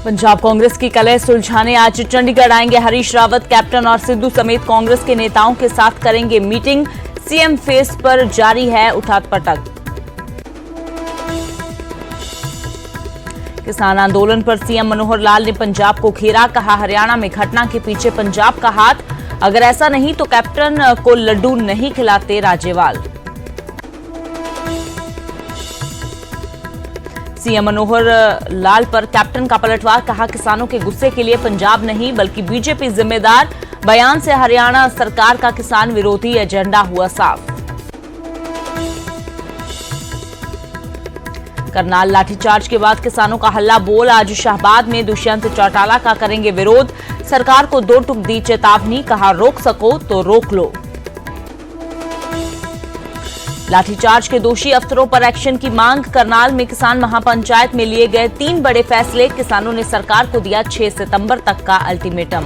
पंजाब कांग्रेस की कलह सुलझाने आज चंडीगढ़ आएंगे हरीश रावत। कैप्टन और सिद्धू समेत कांग्रेस के नेताओं के साथ करेंगे मीटिंग। सीएम फेस पर जारी है उठापटक। किसान आंदोलन पर सीएम मनोहर लाल ने पंजाब को घेरा। कहा, हरियाणा में घटना के पीछे पंजाब का हाथ, अगर ऐसा नहीं तो कैप्टन को लड्डू नहीं खिलाते राजेवाल। सीएम मनोहर लाल पर कैप्टन का पलटवार। कहा, किसानों के गुस्से के लिए पंजाब नहीं बल्कि बीजेपी जिम्मेदार। बयान से हरियाणा सरकार का किसान विरोधी एजेंडा हुआ साफ। करनाल लाठीचार्ज के बाद किसानों का हल्ला बोल। आज शाहबाद में दुष्यंत चौटाला का करेंगे विरोध। सरकार को दो टूक दी चेतावनी। कहा, रोक सको तो रोक लो। लाठीचार्ज के दोषी अफसरों पर एक्शन की मांग। करनाल में किसान महापंचायत में लिए गए 3 बड़े फैसले। किसानों ने सरकार को दिया 6 सितंबर तक का अल्टीमेटम।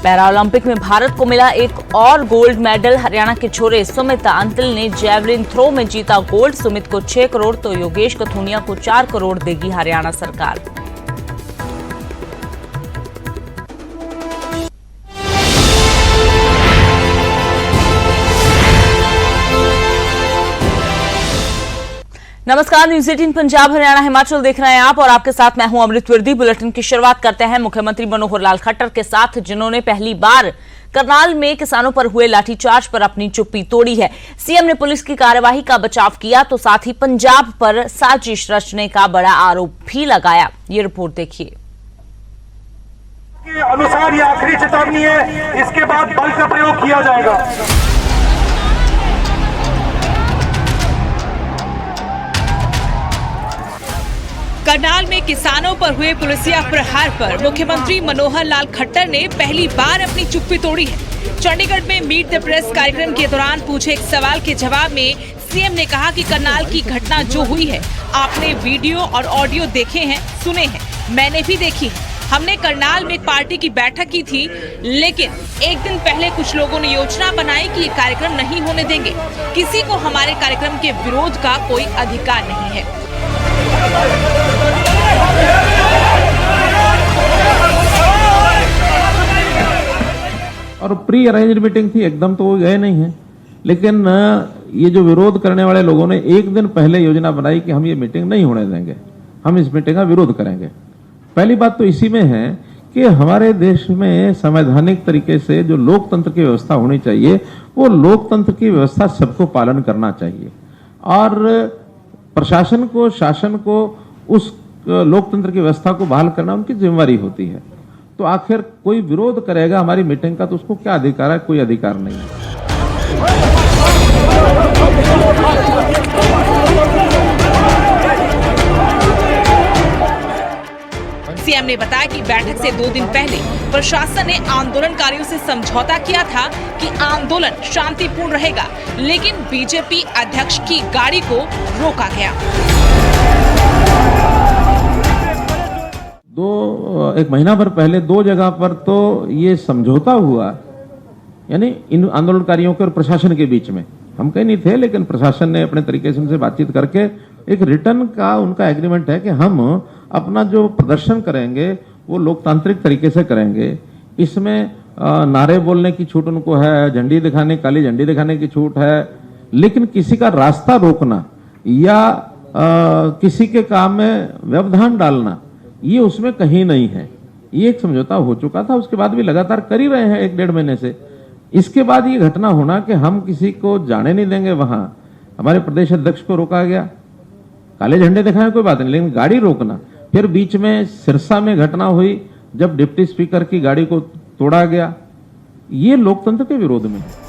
पैरालंपिक में भारत को मिला एक और गोल्ड मेडल। हरियाणा के छोरे सुमित अंतिल ने जैवलिन थ्रो में जीता गोल्ड। सुमित को 6 करोड़ तो योगेश कथुनिया को 4 करोड़ देगी हरियाणा सरकार। नमस्कार, न्यूज़ 18 पंजाब हरियाणा हिमाचल देख रहे हैं आप और आपके साथ मैं हूं अमृत विर्दी। बुलेटिन की शुरुआत करते हैं मुख्यमंत्री मनोहर लाल खट्टर के साथ, जिन्होंने पहली बार करनाल में किसानों पर हुए लाठीचार्ज पर अपनी चुप्पी तोड़ी है। सीएम ने पुलिस की कार्यवाही का बचाव किया तो साथ ही पंजाब पर साजिश रचने का बड़ा आरोप भी लगाया। ये रिपोर्ट देखिए। के अनुसार ये आखिरी चेतावनी है, इसके बाद बल का प्रयोग किया जाएगा। करनाल में किसानों पर हुए पुलिसिया प्रहार पर मुख्यमंत्री मनोहर लाल खट्टर ने पहली बार अपनी चुप्पी तोड़ी है। चंडीगढ़ में मीट द प्रेस कार्यक्रम के दौरान पूछे एक सवाल के जवाब में सीएम ने कहा कि करनाल की घटना जो हुई है, आपने वीडियो और ऑडियो देखे हैं, सुने हैं, मैंने भी देखी है। हमने करनाल में एक पार्टी की बैठक की थी, लेकिन एक दिन पहले कुछ लोगों ने योजना बनाई कि ये कार्यक्रम नहीं होने देंगे। किसी को हमारे कार्यक्रम के विरोध का कोई अधिकार नहीं है। और प्री अरेंज मीटिंग थी, एकदम तो वो गए नहीं है, लेकिन ये जो विरोध करने वाले लोगों ने एक दिन पहले योजना बनाई कि हम ये मीटिंग नहीं होने देंगे, हम इस मीटिंग का विरोध करेंगे। पहली बात तो इसी में है कि हमारे देश में संवैधानिक तरीके से जो लोकतंत्र की व्यवस्था होनी चाहिए, वो लोकतंत्र की व्यवस्था सबको पालन करना चाहिए और प्रशासन को, शासन को उस लोकतंत्र की व्यवस्था को बहाल करना उनकी जिम्मेवारी होती है। तो आखिर कोई विरोध करेगा हमारी मीटिंग का तो उसको क्या अधिकार है? कोई अधिकार नहीं है। सीएम ने बताया कि बैठक से 2 दिन पहले प्रशासन ने आंदोलनकारियों से समझौता किया था कि आंदोलन शांतिपूर्ण रहेगा, लेकिन बीजेपी अध्यक्ष की गाड़ी को रोका गया। एक महीना भर पहले 2 जगह पर तो ये समझौता हुआ, यानी इन आंदोलनकारियों के और प्रशासन के बीच में। हम कहीं नहीं थे, लेकिन प्रशासन ने अपने तरीके से उनसे बातचीत करके एक रिटर्न का उनका एग्रीमेंट है कि हम अपना जो प्रदर्शन करेंगे वो लोकतांत्रिक तरीके से करेंगे। इसमें नारे बोलने की छूट उनको है, झंडी दिखाने, काली झंडी दिखाने की छूट है, लेकिन किसी का रास्ता रोकना या किसी के काम में व्यवधान डालना, ये उसमें कहीं नहीं है। ये एक समझौता हो चुका था, उसके बाद भी लगातार कर ही रहे हैं 1-1.5 महीने से। इसके बाद ये घटना होना कि हम किसी को जाने नहीं देंगे, वहां हमारे प्रदेश अध्यक्ष को रोका गया। काले झंडे दिखाए कोई बात नहीं, लेकिन गाड़ी रोकना। फिर बीच में सिरसा में घटना हुई जब डिप्टी स्पीकर की गाड़ी को तोड़ा गया, ये लोकतंत्र के विरोध में है।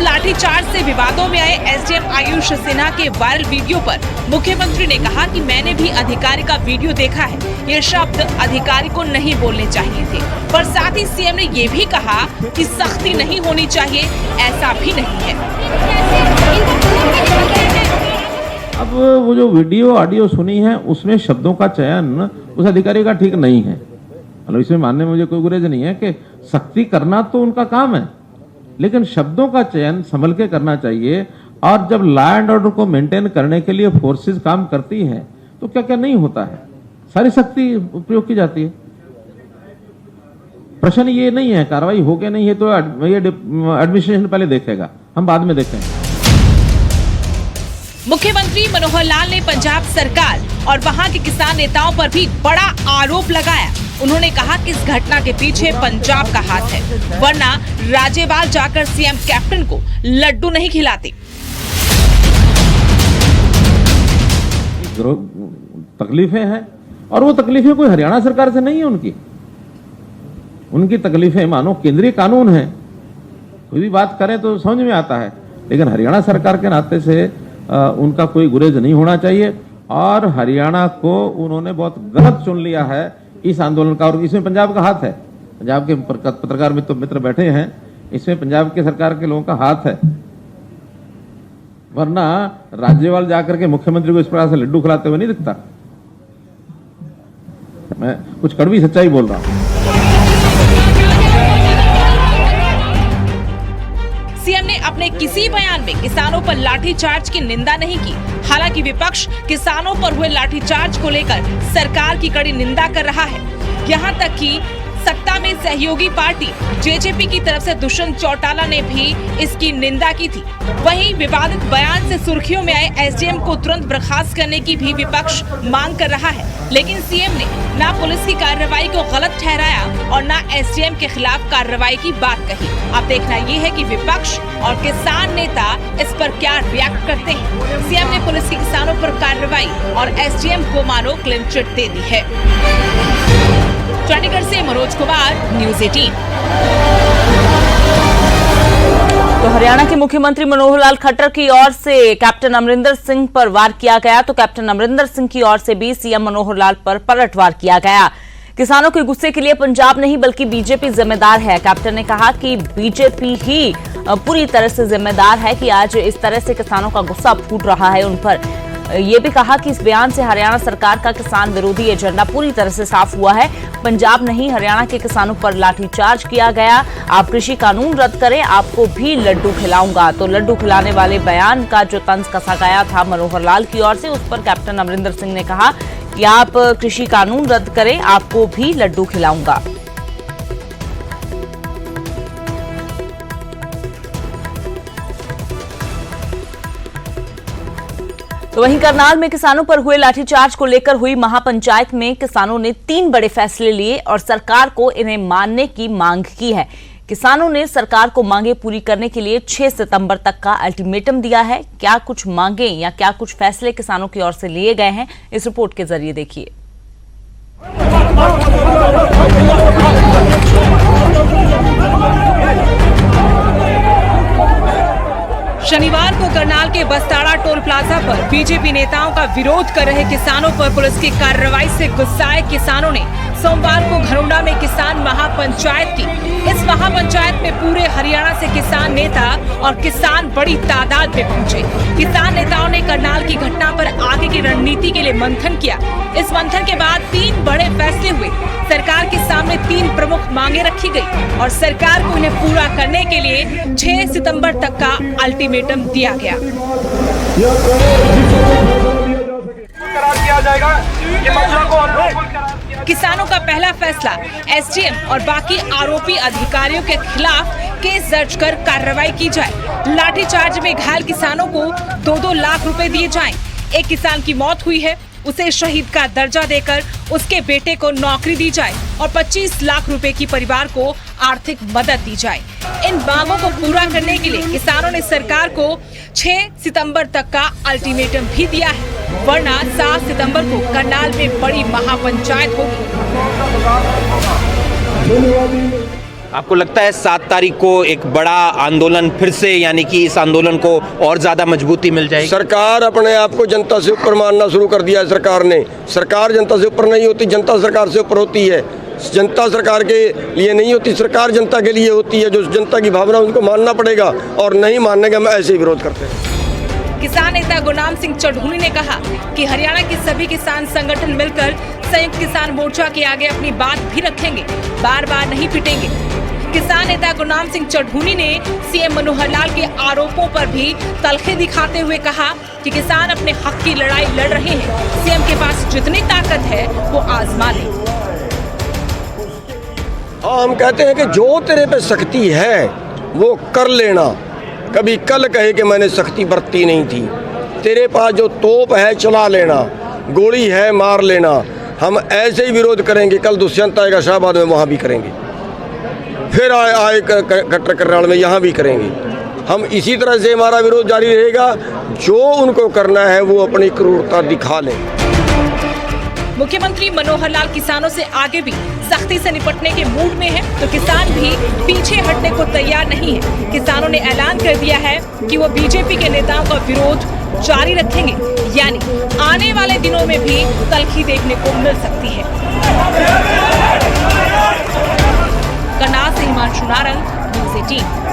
लाठीचार्ज से विवादों में आए एसडीएम आयुष सिन्हा के वायरल वीडियो पर मुख्यमंत्री ने कहा कि मैंने भी अधिकारी का वीडियो देखा है, ये शब्द अधिकारी को नहीं बोलने चाहिए थे। पर साथ ही सीएम ने ये भी कहा कि सख्ती नहीं होनी चाहिए, ऐसा भी नहीं है। अब वो जो वीडियो ऑडियो सुनी है उसमें शब्दों का चयन उस अधिकारी का ठीक नहीं है। मतलब इसमें मानने में मुझे कोई गुरेज नहीं है कि सख्ती करना तो उनका काम है, लेकिन शब्दों का चयन संभल के करना चाहिए। और जब लॉ एंड ऑर्डर को मेंटेन करने के लिए फोर्सेस काम करती हैं तो क्या क्या नहीं होता है, सारी सख्ती उपयोग की जाती है। प्रश्न ये नहीं है कार्रवाई हो गया नहीं है तो ये एडमिनिस्ट्रेशन पहले देखेगा, हम बाद में देखेंगे। मुख्यमंत्री मनोहर लाल ने पंजाब सरकार और वहां के किसान नेताओं पर भी बड़ा आरोप लगाया। उन्होंने कहा कि इस घटना के पीछे पंजाब का हाथ है, वरना राज्यपाल जाकर सीएम कैप्टन को लड्डू नहीं खिलाते। तकलीफें हैं और वो तकलीफें कोई हरियाणा सरकार से नहीं है, उनकी तकलीफें मानो केंद्रीय कानून है। कोई भी बात करें तो समझ में आता है, लेकिन हरियाणा सरकार के नाते से उनका कोई गुरेज नहीं होना चाहिए। और हरियाणा को उन्होंने बहुत गलत चुन लिया है इस आंदोलन का, और इसमें पंजाब का हाथ है। पंजाब के पत्रकार मित्र बैठे हैं, इसमें पंजाब के सरकार के लोगों का हाथ है, वरना राज्यपाल जाकर के मुख्यमंत्री को इस प्रकार से लड्डू खिलाते हुए नहीं दिखता। मैं कुछ कड़वी सच्चाई बोल रहा हूं। सीएम ने अपने किसी बयान में किसानों पर लाठीचार्ज की निंदा नहीं की। हालांकि विपक्ष किसानों पर हुए लाठीचार्ज को लेकर सरकार की कड़ी निंदा कर रहा है। यहां तक कि सत्ता में सहयोगी पार्टी जेजेपी की तरफ से दुष्यंत चौटाला ने भी इसकी निंदा की थी। वहीं विवादित बयान से सुर्खियों में आए एसडीएम को तुरंत बर्खास्त करने की भी विपक्ष मांग कर रहा है, लेकिन सीएम ने ना पुलिस की कार्रवाई को गलत ठहराया और ना एसडीएम के खिलाफ कार्रवाई की बात कही। अब देखना ये है कि विपक्ष और किसान नेता इस पर क्या रिएक्ट करते हैं। सीएम ने पुलिस की किसानों पर कार्रवाई और एसडीएम को मानो क्लीन चिट दे दी है। चंडीगढ़ से मनोज कुमार, न्यूज़ 18। तो हरियाणा के मुख्यमंत्री मनोहर लाल खट्टर की ओर से कैप्टन अमरिंदर सिंह पर वार किया गया, तो कैप्टन अमरिंदर सिंह की ओर से भी सीएम मनोहर लाल पर पलटवार किया गया। किसानों के गुस्से के लिए पंजाब नहीं बल्कि बीजेपी जिम्मेदार है। कैप्टन ने कहा कि बीजेपी ही पूरी तरह से जिम्मेदार है कि आज इस तरह से किसानों का गुस्सा फूट रहा है उन पर। ये भी कहा कि इस बयान से हरियाणा सरकार का किसान विरोधी एजेंडा पूरी तरह से साफ हुआ है। पंजाब नहीं हरियाणा के किसानों पर लाठीचार्ज किया गया। आप कृषि कानून रद्द करें, आपको भी लड्डू खिलाऊंगा। तो लड्डू खिलाने वाले बयान का जो तंज कसा गया था मनोहर लाल की ओर से, उस पर कैप्टन अमरिंदर सिंह ने कहा कि आप कृषि कानून रद्द करें, आपको भी लड्डू खिलाऊंगा। तो वहीं करनाल में किसानों पर हुए लाठीचार्ज को लेकर हुई महापंचायत में किसानों ने 3 बड़े फैसले लिए और सरकार को इन्हें मानने की मांग की है। किसानों ने सरकार को मांगे पूरी करने के लिए 6 सितंबर तक का अल्टीमेटम दिया है। क्या कुछ मांगे या क्या कुछ फैसले किसानों की ओर से लिए गए हैं, इस रिपोर्ट के जरिए देखिए। शनिवार को करनाल के बस्ताड़ा टोल प्लाजा पर बीजेपी नेताओं का विरोध कर रहे किसानों पर पुलिस की कार्रवाई से गुस्साए किसानों ने सोमवार को घरोंडा में किसान महापंचायत की। इस महापंचायत में पूरे हरियाणा से किसान नेता और किसान बड़ी तादाद में पहुंचे। किसान नेताओं ने करनाल की घटना पर आगे की रणनीति के लिए मंथन किया। इस मंथन के बाद 3 बड़े फैसले हुए। सरकार के सामने 3 प्रमुख मांगे रखी गई और सरकार को इन्हें पूरा करने के लिए 6 सितंबर तक का अल्टीमेटम दिया गया। किसानों का पहला फैसला, एसडीएम और बाकी आरोपी अधिकारियों के खिलाफ केस दर्ज कर कार्रवाई की जाए। लाठीचार्ज में घायल किसानों को 2-2 लाख रुपए दिए जाएं। एक किसान की मौत हुई है, उसे शहीद का दर्जा देकर उसके बेटे को नौकरी दी जाए और 25 लाख रुपए की परिवार को आर्थिक मदद दी जाए। इन मांगों को पूरा करने के लिए किसानों ने सरकार को 6 सितंबर तक का अल्टीमेटम भी दिया है, वरना 7 सितंबर को करनाल में बड़ी महापंचायत होगी। आपको लगता है 7 तारीख को एक बड़ा आंदोलन फिर से, यानी कि इस आंदोलन को और ज्यादा मजबूती मिल जाएगी? सरकार अपने आप को जनता से ऊपर मानना शुरू कर दिया है सरकार ने। सरकार जनता से ऊपर नहीं होती, जनता सरकार से ऊपर होती है। जनता सरकार के लिए नहीं होती, सरकार जनता के लिए होती है। जो जनता की भावना उनको मानना पड़ेगा और नहीं मानने का हम ऐसे ही विरोध करते हैं। किसान नेता गुरनाम सिंह चढ़ूनी ने कहा कि हरियाणा के सभी किसान संगठन मिलकर संयुक्त किसान मोर्चा के आगे अपनी बात भी रखेंगे, बार बार नहीं पिटेंगे। किसान नेता गुरनाम सिंह चढ़ूनी ने सीएम मनोहर लाल के आरोपों पर भी तलखे दिखाते हुए कहा कि किसान अपने हक की लड़ाई लड़ रहे हैं, सीएम के पास जितनी ताकत है वो आजमा ले। हाँ, हम कहते हैं कि जो तेरे पे शक्ति है वो कर लेना, कभी कल कहे कि मैंने सख्ती बरती नहीं थी। तेरे पास जो तोप है चला लेना, गोली है मार लेना। हम ऐसे ही विरोध करेंगे, कल दुष्यंत आएगा शाहबाद में, वहाँ भी करेंगे, फिर आए कट्टर करनाल में, यहाँ भी करेंगे। हम इसी तरह से हमारा विरोध जारी रहेगा। जो उनको करना है वो अपनी क्रूरता दिखा लें। मुख्यमंत्री मनोहर लाल किसानों से आगे भी सख्ती से निपटने के मूड में है, तो किसान भी पीछे हटने को तैयार नहीं है। किसानों ने ऐलान कर दिया है कि वो बीजेपी के नेताओं का विरोध जारी रखेंगे, यानी आने वाले दिनों में भी तलखी देखने को मिल सकती है। करनाल से हिमांशु नारंग, न्यूज़ 18।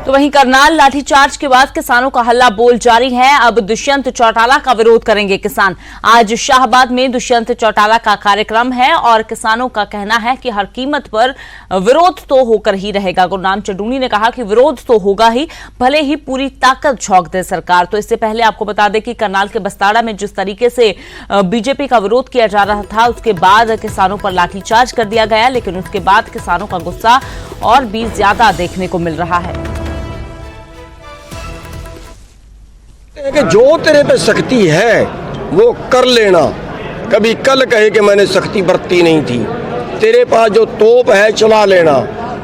तो वहीं करनाल लाठीचार्ज के बाद किसानों का हल्ला बोल जारी है। अब दुष्यंत चौटाला का विरोध करेंगे किसान। आज शाहबाद में दुष्यंत चौटाला का कार्यक्रम है और किसानों का कहना है कि हर कीमत पर विरोध तो होकर ही रहेगा। गुरनाम चढ़ूनी ने कहा कि विरोध तो होगा ही, भले ही पूरी ताकत झोंक दे सरकार। तो इससे पहले आपको बता दें कि करनाल के बस्ताड़ा में जिस तरीके से बीजेपी का विरोध किया जा रहा था, उसके बाद किसानों पर लाठीचार्ज कर दिया गया, लेकिन उसके बाद किसानों का गुस्सा और भी ज्यादा देखने को मिल रहा है। कि जो तेरे पे शक्ति है वो कर लेना, कभी कल कहे कि मैंने सख्ती बरती नहीं थी। तेरे पास जो तोप है चला लेना,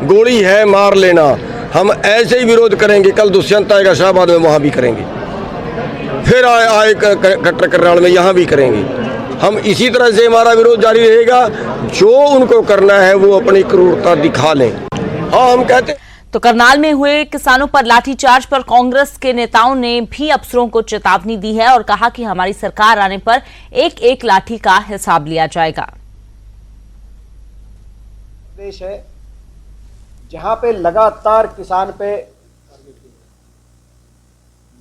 गोली है मार लेना। हम ऐसे ही विरोध करेंगे, कल दुष्यंत आएगा शाहबाद में, वहाँ भी करेंगे, फिर आए कट्टर करनाल में, यहाँ भी करेंगे। हम इसी तरह से हमारा विरोध जारी रहेगा। जो उनको करना है वो अपनी क्रूरता दिखा लें। हाँ, हम कहते हैं। तो करनाल में हुए किसानों पर लाठीचार्ज पर कांग्रेस के नेताओं ने भी अफसरों को चेतावनी दी है और कहा कि हमारी सरकार आने पर एक एक लाठी का हिसाब लिया जाएगा। देश है जहां पे लगातार किसान पे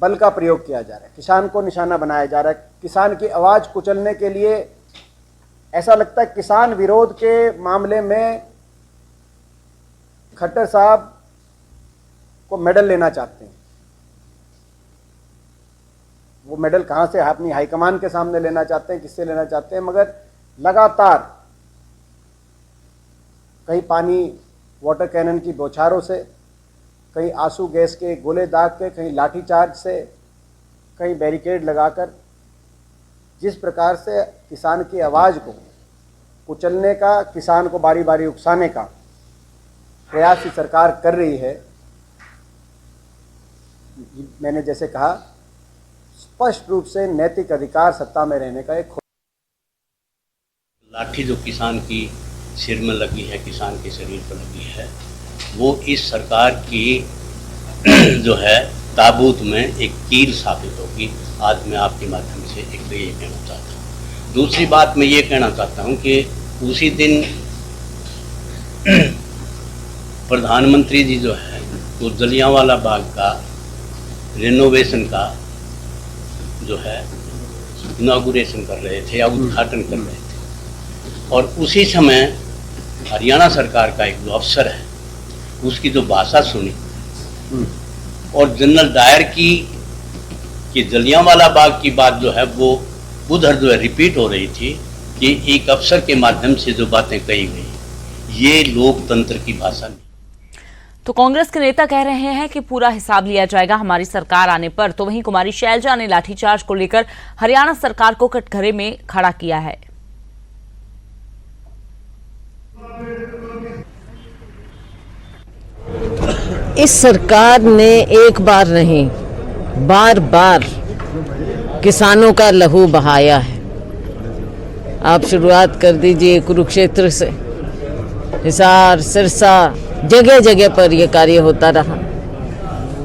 बल का प्रयोग किया जा रहा है, किसान को निशाना बनाया जा रहा है, किसान की आवाज कुचलने के लिए। ऐसा लगता है किसान विरोध के मामले में खट्टर साहब को मेडल लेना चाहते हैं। वो मेडल कहां से, अपनी हाईकमान के सामने लेना चाहते हैं, किससे लेना चाहते हैं, मगर लगातार कहीं पानी वाटर कैनन की बौछारों से, कहीं आंसू गैस के गोले दाग के, कहीं लाठीचार्ज से, कहीं बैरिकेड लगाकर जिस प्रकार से किसान की आवाज़ को कुचलने का, किसान को बारी बारी उकसाने का प्रयास सरकार कर रही है, मैंने जैसे कहा स्पष्ट रूप से नैतिक अधिकार सत्ता में रहने का एक लाठी जो किसान की सिर में लगी है, किसान के शरीर पर लगी है, वो इस सरकार की जो है ताबूत में एक कील साबित होगी। आज मैं आपके माध्यम से एक तो ये कहना चाहता हूँ। दूसरी बात मैं ये कहना चाहता हूँ कि उसी दिन प्रधानमंत्री जी जो है वो जलियांवाला बाग का रेनोवेशन का जो है इनॉग्रेशन कर रहे थे या उद्घाटन कर रहे थे, और उसी समय हरियाणा सरकार का एक जो अफसर है उसकी जो भाषा सुनी और जनरल डायर की कि जलियांवाला बाग की बात जो है वो उधर जो है रिपीट हो रही थी कि एक अफसर के माध्यम से जो बातें कही गई, ये लोकतंत्र की भाषा नहीं। तो कांग्रेस के नेता कह रहे हैं कि पूरा हिसाब लिया जाएगा हमारी सरकार आने पर। तो वहीं कुमारी शैलजा ने लाठीचार्ज को लेकर हरियाणा सरकार को कटघरे में खड़ा किया है। इस सरकार ने एक बार नहीं, बार बार किसानों का लहू बहाया है। आप शुरुआत कर दीजिए कुरुक्षेत्र से, हिसार, सिरसा, जगह जगह पर यह कार्य होता रहा।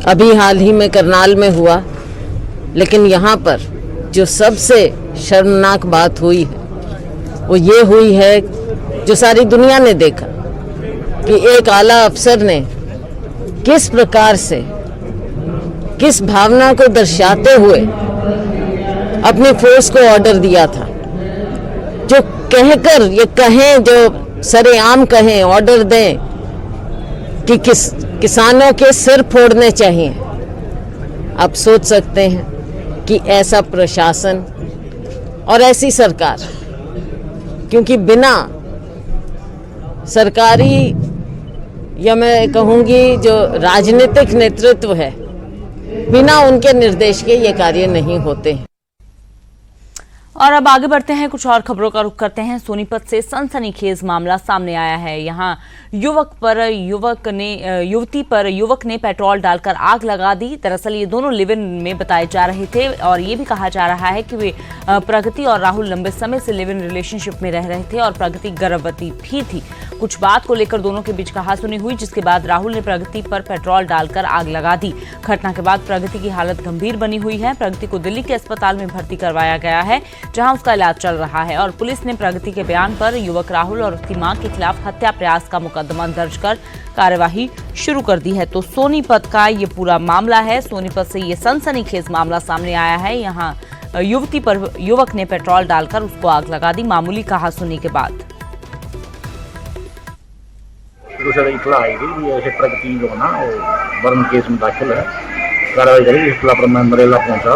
अभी हाल ही में करनाल में हुआ, लेकिन यहाँ पर जो सबसे शर्मनाक बात हुई है वो ये हुई है, जो सारी दुनिया ने देखा कि एक आला अफसर ने किस प्रकार से, किस भावना को दर्शाते हुए अपनी फोर्स को ऑर्डर दिया था, जो कहकर ये कहें, जो सरेआम कहें, ऑर्डर दें कि किसानों के सिर फोड़ने चाहिए। आप सोच सकते हैं कि ऐसा प्रशासन और ऐसी सरकार, क्योंकि बिना सरकारी या मैं कहूँगी जो राजनीतिक नेतृत्व है, बिना उनके निर्देश के ये कार्य नहीं होते हैं। और अब आगे बढ़ते हैं, कुछ और खबरों का रुख करते हैं। सोनीपत से सनसनीखेज मामला सामने आया है। यहां युवती पर युवक ने पेट्रोल डालकर आग लगा दी। दरअसल ये दोनों लिव इन में बताए जा रहे थे और ये भी कहा जा रहा है कि वे प्रगति और राहुल लंबे समय से लिव इन रिलेशनशिप में रह रहे थे और प्रगति गर्भवती भी थी। कुछ बात को लेकर दोनों के बीच कहासुनी हुई, जिसके बाद राहुल ने प्रगति पर पेट्रोल डालकर आग लगा दी। घटना के बाद प्रगति की हालत गंभीर बनी हुई है। प्रगति को दिल्ली के अस्पताल में भर्ती करवाया गया है, जहां उसका इलाज चल रहा है। और पुलिस ने प्रगति के बयान पर युवक राहुल और उसकी मां के खिलाफ हत्या प्रयास का मुकदमा दर्ज कर कार्यवाही शुरू कर दी है। तो सोनीपत का ये पूरा मामला है। सोनीपत से ये सनसनीखेज मामला सामने आया है। यहाँ युवती पर युवक ने पेट्रोल डालकर उसको आग लगा दी, मामूली कहासुनी के बाद। इतला आएगी ऐसे प्रगति जो ना बर्न केस में दाखिल है, कार्रवाई करेगी। इतला पर मैं नरेला पहुंचा,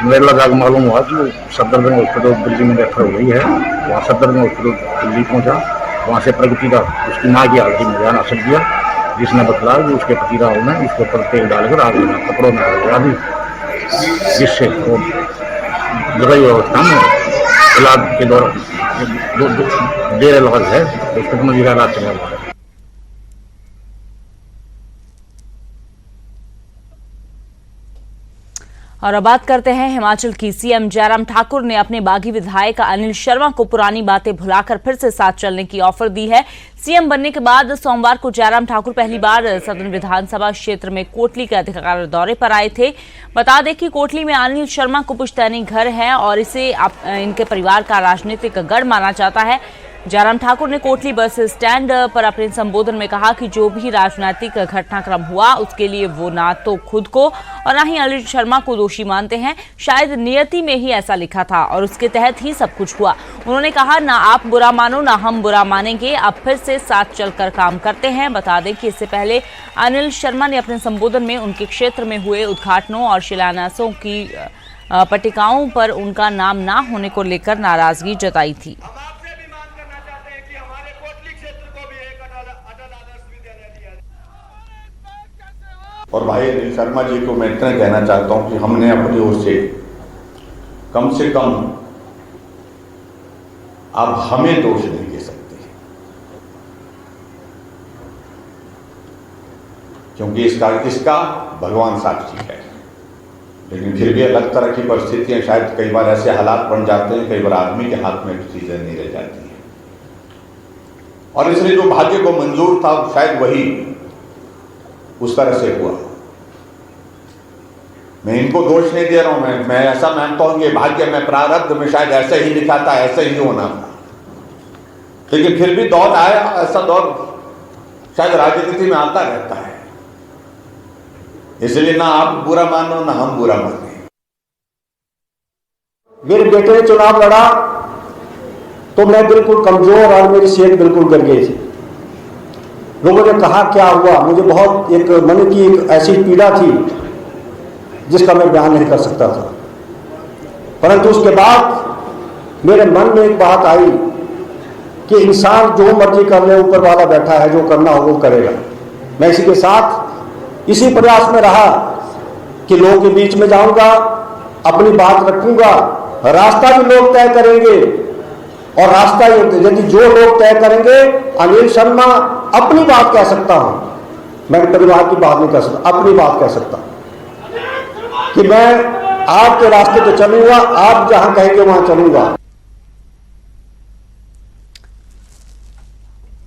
नरेला जाकर मालूम हुआ कि वो सफदरजंग हॉस्पिटल दिल्ली में रेफर हो गई है। वहाँ सफदरजंग हॉस्पिटल दिल्ली पहुंचा, वहाँ से प्रगति का उसकी माँ की हालत में बयान हासिल किया, जिसने बतलाया कि उसके पति राहुल ने उसके ऊपर तेल डालकर आग लगा, कपड़ों में आग लगा दी, जिससे वो जगह अवस्था में इलाज के दौरान देर इलाज है, उसको में इलाज चला हुआ है। और अब बात करते हैं हिमाचल की। सीएम जयराम ठाकुर ने अपने बागी विधायक अनिल शर्मा को पुरानी बातें भुलाकर फिर से साथ चलने की ऑफर दी है। सीएम बनने के बाद सोमवार को जयराम ठाकुर पहली बार सदन विधानसभा क्षेत्र में कोटली के अधिकार दौरे पर आए थे। बता दें कि कोटली में अनिल शर्मा को पुश्तैनी घर है और इसे इनके परिवार का राजनीतिक गढ़ माना जाता है। जयराम ठाकुर ने कोटली बस स्टैंड पर अपने संबोधन में कहा कि जो भी राजनीतिक घटनाक्रम हुआ उसके लिए वो ना तो खुद को और ना ही अनिल शर्मा को दोषी मानते हैं। शायद नियति में ही ऐसा लिखा था और उसके तहत ही सब कुछ हुआ। उन्होंने कहा, ना आप बुरा मानो ना हम बुरा मानेंगे, अब फिर से साथ चलकर काम करते हैं। बता दें कि इससे पहले अनिल शर्मा ने अपने संबोधन में उनके क्षेत्र में हुए उद्घाटनों और शिलान्यासों की पट्टिकाओं पर उनका नाम ना होने को लेकर नाराजगी जताई थी। और भाई अनिल शर्मा जी को मैं इतना कहना चाहता हूं कि हमने अपनी ओर से कम आप हमें दोष नहीं दे सकते, क्योंकि इसका भगवान साक्षी है। लेकिन फिर भी अलग तरह की परिस्थितियां, शायद कई बार ऐसे हालात बन जाते हैं, कई बार आदमी के हाथ में चीजें नहीं रह जाती हैं, और इसलिए जो भाग्य को मंजूर था शायद वही उस तरह से हुआ। मैं इनको दोष नहीं दे रहा हूं, मैं ऐसा मानता हूं कि भाग्य में प्रारब्ध में शायद ऐसे ही लिखा था, ऐसे ही होना था। लेकिन फिर भी दौर आया, ऐसा दौर शायद राजनीति में आता रहता है, इसलिए ना आप बुरा मानो ना हम बुरा माने। मेरे बेटे ने चुनाव लड़ा तो मैं बिल्कुल कमजोर और मेरी सेहत बिल्कुल गिर गई थी। लोगों ने कहा क्या हुआ, मुझे बहुत एक मन की एक ऐसी पीड़ा थी जिसका मैं बयान नहीं कर सकता था। परंतु उसके बाद मेरे मन में एक बात आई कि इंसान जो मर्जी कर ले, ऊपर वाला बैठा है, जो करना हो वो करेगा। मैं इसी के साथ इसी प्रयास में रहा कि लोगों के बीच में जाऊंगा, अपनी बात रखूंगा। रास्ता भी लोग तय करेंगे और रास्ता यदि जो लोग तय करेंगे, अनिल शर्मा अपनी बात कह सकता हूं, मैं परिवार की बात नहीं कर सकता, अपनी बात कह सकता कि मैं आपके रास्ते पे चलूंगा, आप जहां कहेंगे वहां चलूंगा।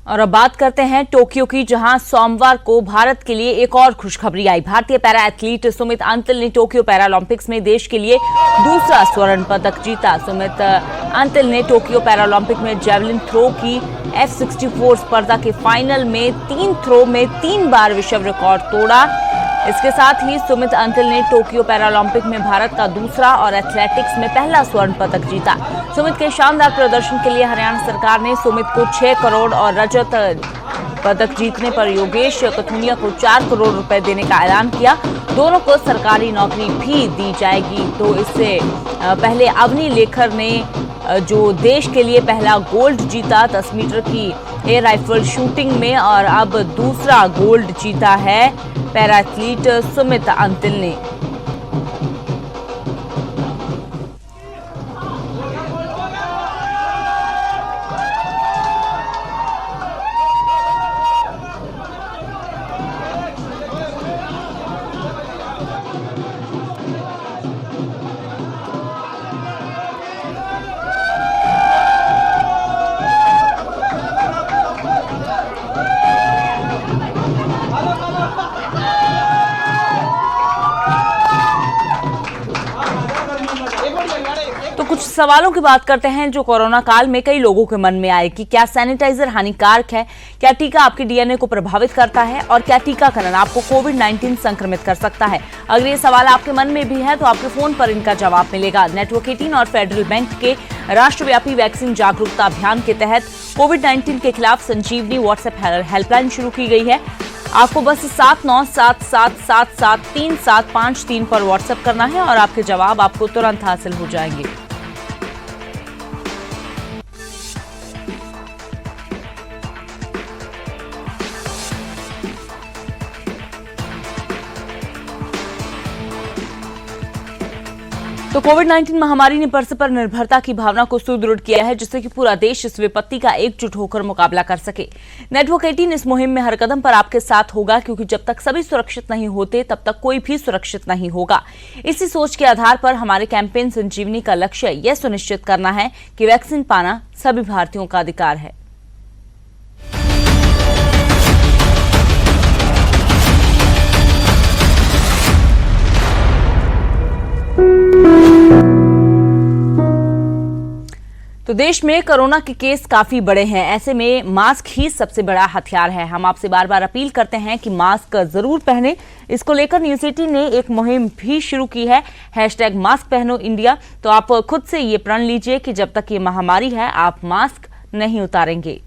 और अब बात करते हैं टोक्यो की, जहां सोमवार को भारत के लिए एक और खुशखबरी आई। भारतीय पैरा एथलीट सुमित अंतिल ने टोक्यो पैरालंपिक्स में देश के लिए दूसरा स्वर्ण पदक जीता। सुमित अंतिल ने टोक्यो पैरालंपिक में जेवलिन थ्रो की F64 स्पर्धा के फाइनल में 3 थ्रो में 3 बार विश्व रिकॉर्ड तोड़ा। इसके साथ ही सुमित अंतिल ने टोक्यो पैरालंपिक में भारत का दूसरा और एथलेटिक्स में पहला स्वर्ण पदक जीता। सुमित के शानदार प्रदर्शन के लिए हरियाणा सरकार ने सुमित को 6 करोड़ और रजत पदक जीतने पर योगेश कथुनिया को 4 करोड़ रुपए देने का ऐलान किया। दोनों को सरकारी नौकरी भी दी जाएगी। तो इससे पहले अवनी लेखर ने जो देश के लिए पहला गोल्ड जीता 10 मीटर की एयर राइफल शूटिंग में, और अब दूसरा गोल्ड जीता है पैरा एथलीट सुमित अंतिल ने। तो कुछ सवालों की बात करते हैं जो कोरोना काल में कई लोगों के मन में आए कि क्या सैनिटाइजर हानिकारक है, क्या टीका आपके डीएनए को प्रभावित करता है, और क्या टीकाकरण आपको कोविड-19 संक्रमित कर सकता है। अगर ये सवाल आपके मन में भी है तो आपके फोन पर इनका जवाब मिलेगा। नेटवर्क 18 और फेडरल बैंक के राष्ट्रव्यापी वैक्सीन जागरूकता अभियान के तहत कोविड-19 के खिलाफ संजीवनी व्हाट्सएप हेल्पलाइन शुरू की गई है। आपको बस 7977773753 पर व्हाट्सएप करना है और आपके जवाब आपको तुरंत हासिल हो जाएंगे। तो कोविड-19 महामारी ने परस्पर निर्भरता की भावना को सुदृढ़ किया है, जिससे कि पूरा देश इस विपत्ति का एकजुट होकर मुकाबला कर सके। नेटवर्क 18 इस मुहिम में हर कदम पर आपके साथ होगा, क्योंकि जब तक सभी सुरक्षित नहीं होते तब तक कोई भी सुरक्षित नहीं होगा। इसी सोच के आधार पर हमारे कैंपेन संजीवनी का लक्ष्य यह सुनिश्चित करना है कि वैक्सीन पाना सभी भारतीयों का अधिकार है। तो देश में कोरोना के केस काफी बड़े हैं, ऐसे में मास्क ही सबसे बड़ा हथियार है। हम आपसे बार बार अपील करते हैं कि मास्क जरूर पहने। इसको लेकर न्यूज़ 18 ने एक मुहिम भी शुरू की है, #मास्क पहनो इंडिया। तो आप खुद से ये प्रण लीजिए कि जब तक ये महामारी है आप मास्क नहीं उतारेंगे।